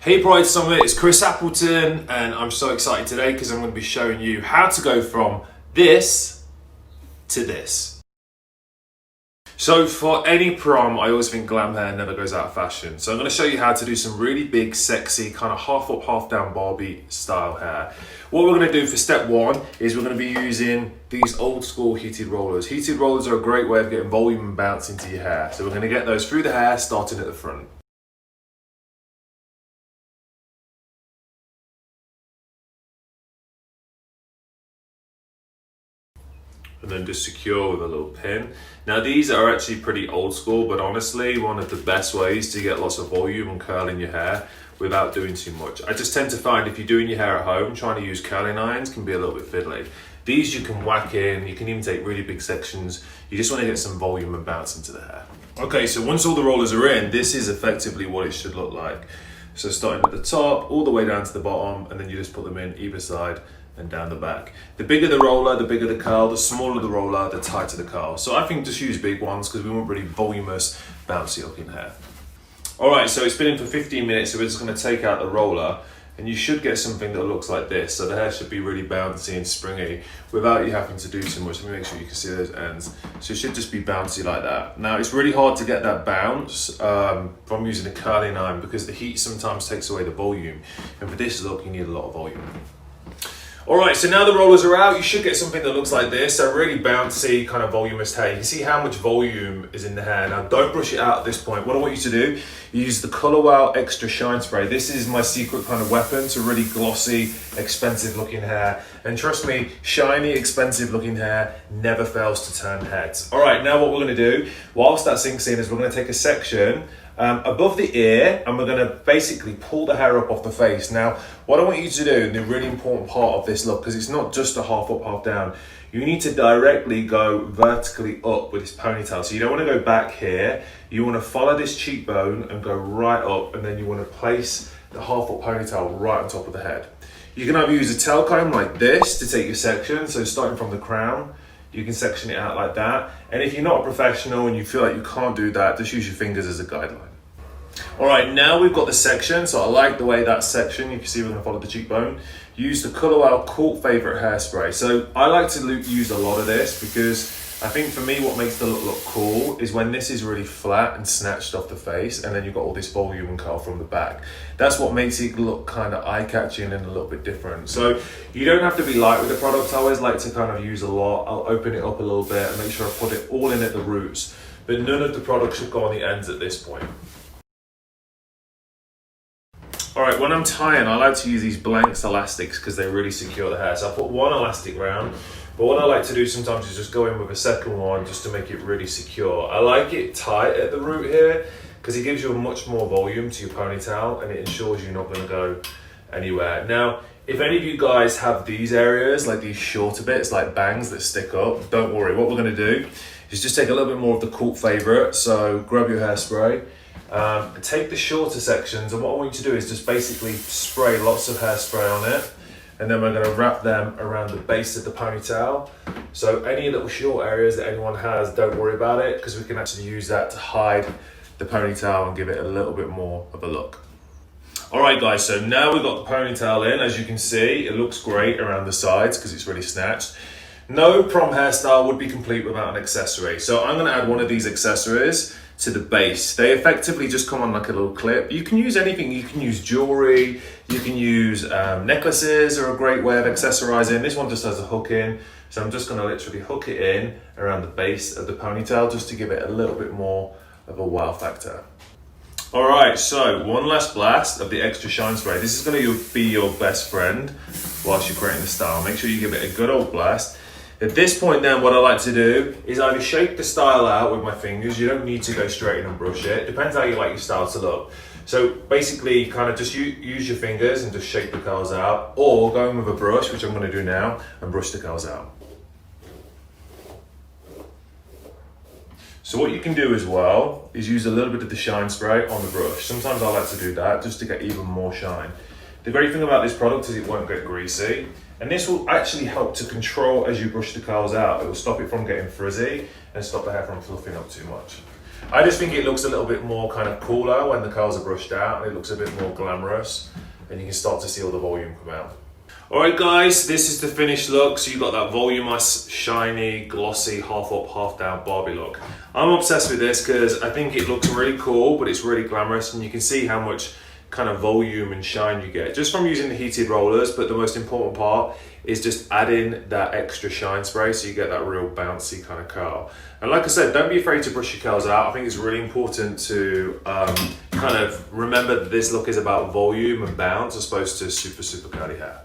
Hey Pride Summit, it's Chris Appleton and I'm so excited today because I'm going to be showing you how to go from this to this. So for any prom, I always think glam hair never goes out of fashion. So I'm going to show you how to do some really big, sexy, kind of half up, half down Barbie style hair. What we're going to do for step one is we're going to be using these old school heated rollers. Heated rollers are a great way of getting volume and bounce into your hair. So we're going to get those through the hair, starting at the front. And then just secure with a little pin. Now these are actually pretty old school, but honestly one of the best ways to get lots of volume and curl in your hair without doing too much. I just tend to find if you're doing your hair at home, trying to use curling irons can be a little bit fiddly. These you can whack in, you can even take really big sections. You just want to get some volume and bounce into the hair. Okay, so once all the rollers are in, this is effectively what it should look like. So starting at the top, all the way down to the bottom, and then you just put them in either side and down the back. The bigger the roller, the bigger the curl, the smaller the roller, the tighter the curl. So I think just use big ones because we want really voluminous, bouncy looking hair. All right, so it's been in for 15 minutes, so we're just gonna take out the roller and you should get something that looks like this. So the hair should be really bouncy and springy without you having to do too much. Let me make sure you can see those ends. So it should just be bouncy like that. Now it's really hard to get that bounce from using a curling iron because the heat sometimes takes away the volume. And for this look, you need a lot of volume. All right, so now the rollers are out, you should get something that looks like this. So really bouncy, kind of voluminous hair. You can see how much volume is in the hair. Now don't brush it out at this point. What I want you to do, use the Color Wow Extra Shine Spray. This is my secret kind of weapon to really glossy, expensive looking hair. And trust me, shiny, expensive looking hair never fails to turn heads. All right, now what we're gonna do, whilst that sinks in, is we're gonna take a section above the ear and we're going to basically pull the hair up off the face. Now what I want you to do, and the really important part of this look, because it's not just a half up, half down, you need to directly go vertically up with this ponytail. So you don't want to go back here, you want to follow this cheekbone and go right up, and then you want to place the half up ponytail right on top of the head. You can either use a tail comb like this to take your section, so starting from the crown, you can section it out like that. And if you're not a professional and you feel like you can't do that, just use your fingers as a guideline. All right, now we've got the section. So I like the way that section, you can see we're gonna follow the cheekbone. Use the Color Wow cult favorite hairspray. So I like to use a lot of this because I think for me, what makes the look cool is when this is really flat and snatched off the face and then you've got all this volume and curl from the back. That's what makes it look kind of eye-catching and a little bit different. So you don't have to be light with the product. I always like to kind of use a lot. I'll open it up a little bit and make sure I put it all in at the roots, but none of the product should go on the ends at this point. All right, when I'm tying, I like to use these blanks elastics because they really secure the hair. So I put one elastic round, but what I like to do sometimes is just go in with a second one just to make it really secure. I like it tight at the root here because it gives you a much more volume to your ponytail and it ensures you're not gonna go anywhere. Now, if any of you guys have these areas, like these shorter bits, like bangs that stick up, don't worry. What we're gonna do is just take a little bit more of the cult favorite. So grab your hairspray, take the shorter sections, and what I want you to do is just basically spray lots of hairspray on it, and then we're going to wrap them around the base of the ponytail. So any little short areas that anyone has, don't worry about it because we can actually use that to hide the ponytail and give it a little bit more of a look. All right guys, so now we've got the ponytail in. As you can see, it looks great around the sides because it's really snatched. No prom hairstyle would be complete without an accessory. So I'm going to add one of these accessories to the base. They effectively just come on like a little clip. You can use anything. You can use jewelry, you can use necklaces are a great way of accessorizing. This one just has a hook in. So I'm just gonna literally hook it in around the base of the ponytail just to give it a little bit more of a wow factor. All right, so one last blast of the extra shine spray. This is gonna be your best friend whilst you're creating the style. Make sure you give it a good old blast. At this point then, what I like to do is either shake the style out with my fingers. You don't need to go straight in and brush it. Depends how you like your style to look. So basically kind of just use your fingers and just shake the curls out, or go in with a brush, which I'm gonna do now, and brush the curls out. So what you can do as well is use a little bit of the shine spray on the brush. Sometimes I like to do that just to get even more shine. The great thing about this product is it won't get greasy. And this will actually help to control as you brush the curls out. It will stop it from getting frizzy and stop the hair from fluffing up too much. I just think it looks a little bit more kind of cooler when the curls are brushed out, and it looks a bit more glamorous, and you can start to see all the volume come out. Alright guys, this is the finished look. So you've got that voluminous, shiny, glossy, half up, half down Barbie look. I'm obsessed with this because I think it looks really cool, but it's really glamorous, and you can see how much kind of volume and shine you get just from using the heated rollers. But the most important part is just adding that extra shine spray so you get that real bouncy kind of curl. And like I said, don't be afraid to brush your curls out. I think it's really important to kind of remember that this look is about volume and bounce as opposed to super curly hair.